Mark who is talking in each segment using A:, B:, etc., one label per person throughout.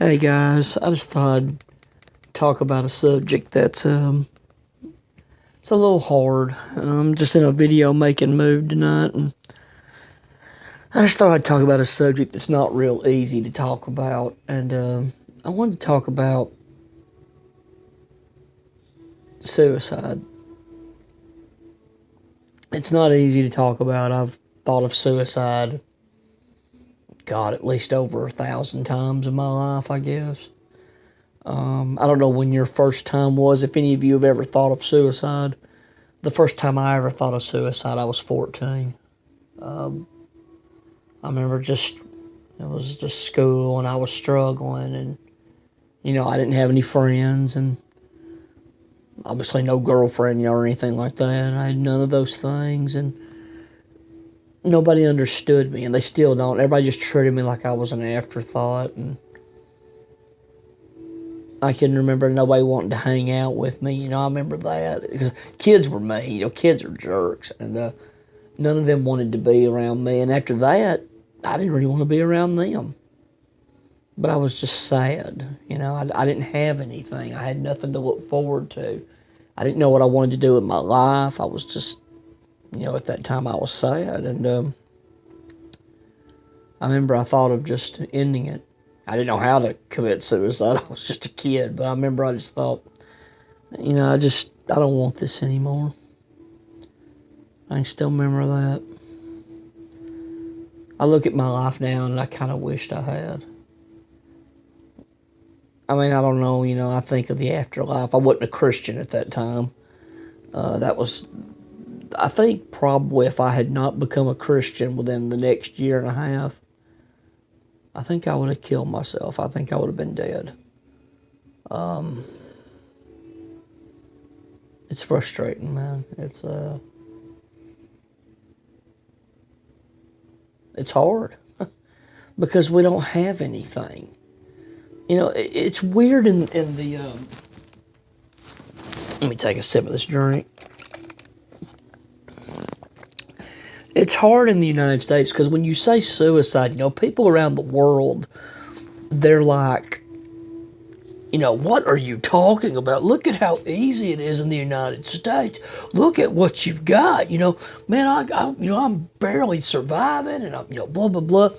A: Hey guys, I just thought I'd talk about a subject that's it's a little hard. I'm just in a video making mood tonight, and I just thought I'd talk about a subject that's not real easy to talk about, and I wanted to talk about suicide. It's not easy to talk about. I've thought of suicide, God, at least over 1,000 times in my life, I guess. I don't know when your first time was, if any of you have ever thought of suicide. The first time I ever thought of suicide, I was 14. I remember it was just school and I was struggling, and, I didn't have any friends, and obviously no girlfriend, or anything like that. I had none of those things, and nobody understood me, and they still don't. Everybody just treated me like I was an afterthought, and I can remember nobody wanting to hang out with me. I remember that because kids were mean. Kids are jerks, and none of them wanted to be around me. And after that, I didn't really want to be around them. But I was just sad. I didn't have anything. I had nothing to look forward to. I didn't know what I wanted to do with my life. I was just, at that time I was sad. And I remember I thought of just ending it. I didn't know how to commit suicide. I was just a kid. But I remember I just thought, I don't want this anymore. I can still remember that. I look at my life now and I kind of wished I had. I mean, I don't know, I think of the afterlife. I wasn't a Christian at that time. I think probably if I had not become a Christian within the next year and a half, I think I would have killed myself. I think I would have been dead. It's frustrating, man. It's hard because we don't have anything. It's weird in the. Let me take a sip of this drink. It's hard in the United States because when you say suicide, people around the world, they're like, what are you talking about? Look at how easy it is in the United States. Look at what you've got. Man, I'm barely surviving, and I'm, blah blah blah.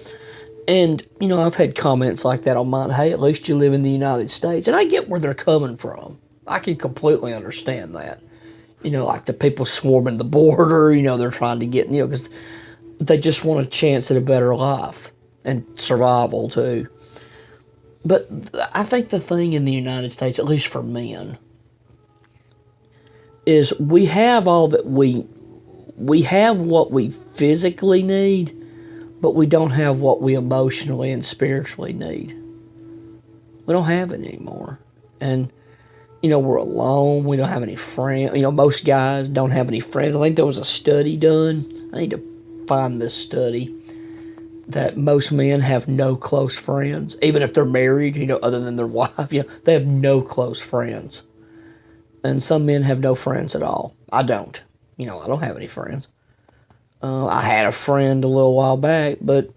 A: And I've had comments like that on mine. Hey, at least you live in the United States, and I get where they're coming from. I can completely understand that. Like the people swarming the border. They're trying to get, because they just want a chance at a better life and survival too. But I think the thing in the United States, at least for men, is we have we have what we physically need, but we don't have what we emotionally and spiritually need. We don't have it anymore. And, we're alone. We don't have any friends. Most guys don't have any friends. I think there was a study done. I need to find this study that most men have no close friends, even if they're married, other than their wife, they have no close friends. And some men have no friends at all. I don't. I don't have any friends. I had a friend a little while back, but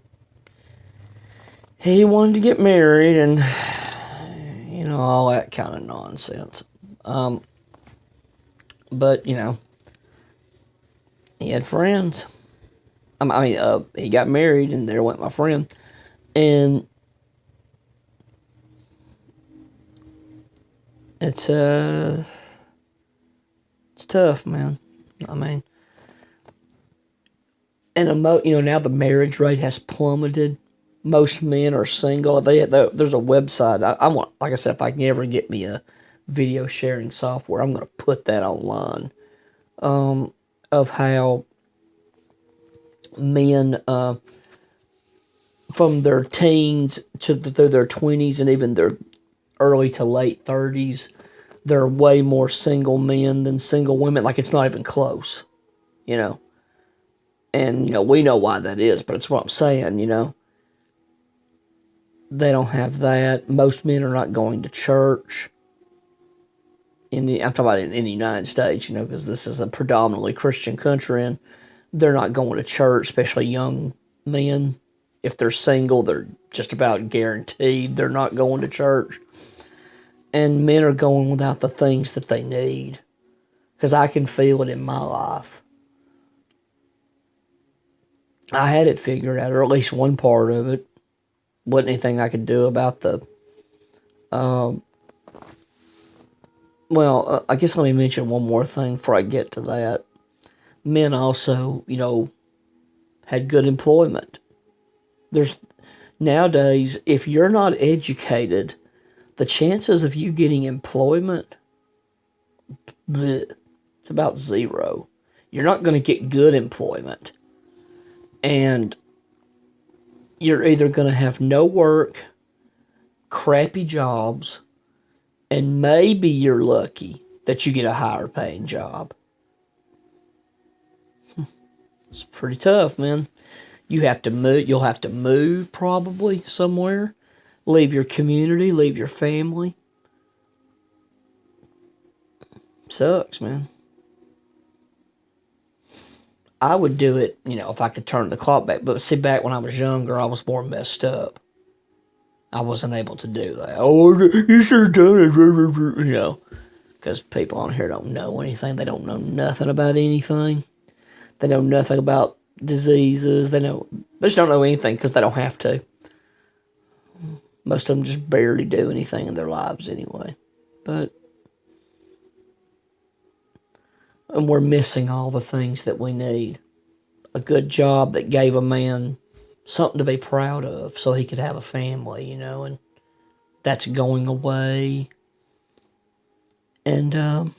A: he wanted to get married and, all that kind of nonsense. But, he had friends. He got married, and there went my friend. And it's tough, man. And now the marriage rate has plummeted. Most men are single. There's a website. I want, like I said, if I can ever get me a video sharing software, I'm going to put that online. Of how men from their teens to through their 20s and even their early to late 30s, there are way more single men than single women. Like, it's not even close, And, we know why that is, but it's what I'm saying, They don't have that. Most men are not going to church. I'm talking about in the United States, because this is a predominantly Christian country, and they're not going to church, especially young men. if they're single, they're just about guaranteed they're not going to church. And men are going without the things that they need. Because I can feel it in my life. I had it figured out, or at least one part of it. Wasn't anything I could do about the. I guess let me mention one more thing before I get to that. Men also, had good employment. There's nowadays, if you're not educated, the chances of you getting employment, bleh, it's about zero. You're not going to get good employment. And you're either going to have no work, crappy jobs, and maybe you're lucky that you get a higher paying job. It's pretty tough, man. You'll have to move probably somewhere. Leave your community, leave your family. Sucks, man. I would do it, if I could turn the clock back. But see, back when I was younger, I was more messed up. I wasn't able to do that. Oh, you should have done it, because people on here don't know anything. They don't know nothing about anything. They know nothing about diseases. They just don't know anything because they don't have to. Most of them just barely do anything in their lives anyway. And we're missing all the things that we need. A good job that gave a man something to be proud of so he could have a family, and that's going away. And,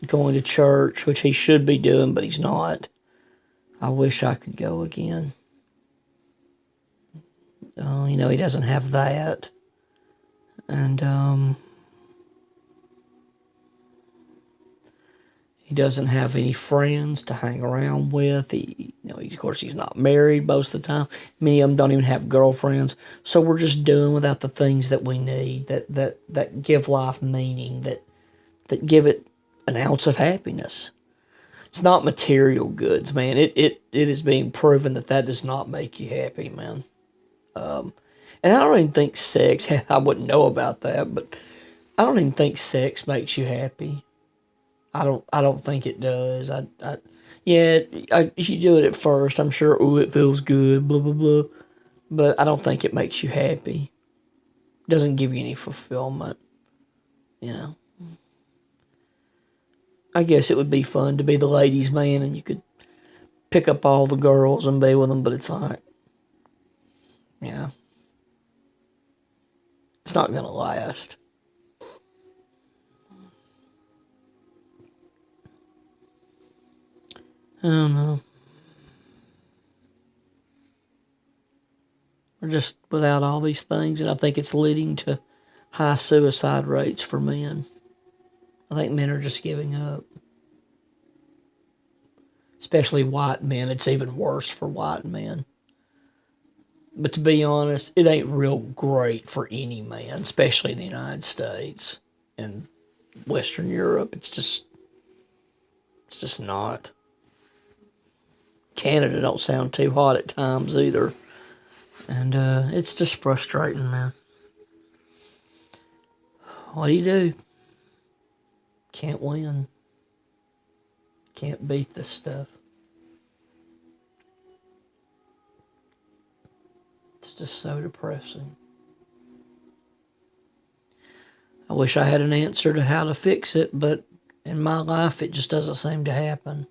A: going to church, which he should be doing, but he's not. I wish I could go again. He doesn't have that. And, he doesn't have any friends to hang around with. Of course, he's not married most of the time. Many of them don't even have girlfriends. So we're just doing without the things that we need, that give life meaning, that give it an ounce of happiness. It's not material goods, man. It is being proven that does not make you happy, man. And I don't even think sex, I wouldn't know about that, but I don't even think sex makes you happy. I don't think it does. If you do it at first, I'm sure, it feels good, blah, blah, blah. But I don't think it makes you happy. It doesn't give you any fulfillment, I guess it would be fun to be the ladies' man and you could pick up all the girls and be with them, but it's like, it's not going to last. I don't know. We're just without all these things, and I think it's leading to high suicide rates for men. I think men are just giving up. Especially white men. It's even worse for white men. But to be honest, it ain't real great for any man, especially in the United States and Western Europe. It's just not. Canada don't sound too hot at times either. And it's just frustrating, man. What do you do? Can't win. Can't beat this stuff. It's just so depressing. I wish I had an answer to how to fix it, but in my life it just doesn't seem to happen.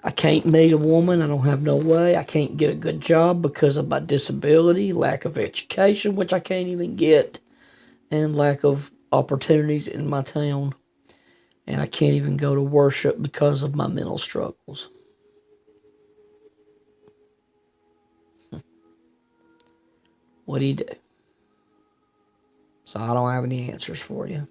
A: I can't meet a woman. I don't have no way. I can't get a good job because of my disability, lack of education, which I can't even get, and lack of opportunities in my town. And I can't even go to worship because of my mental struggles. What do you do? So I don't have any answers for you.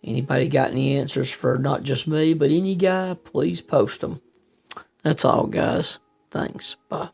A: Anybody got any answers for not just me, but any guy, please post them. That's all, guys. Thanks. Bye.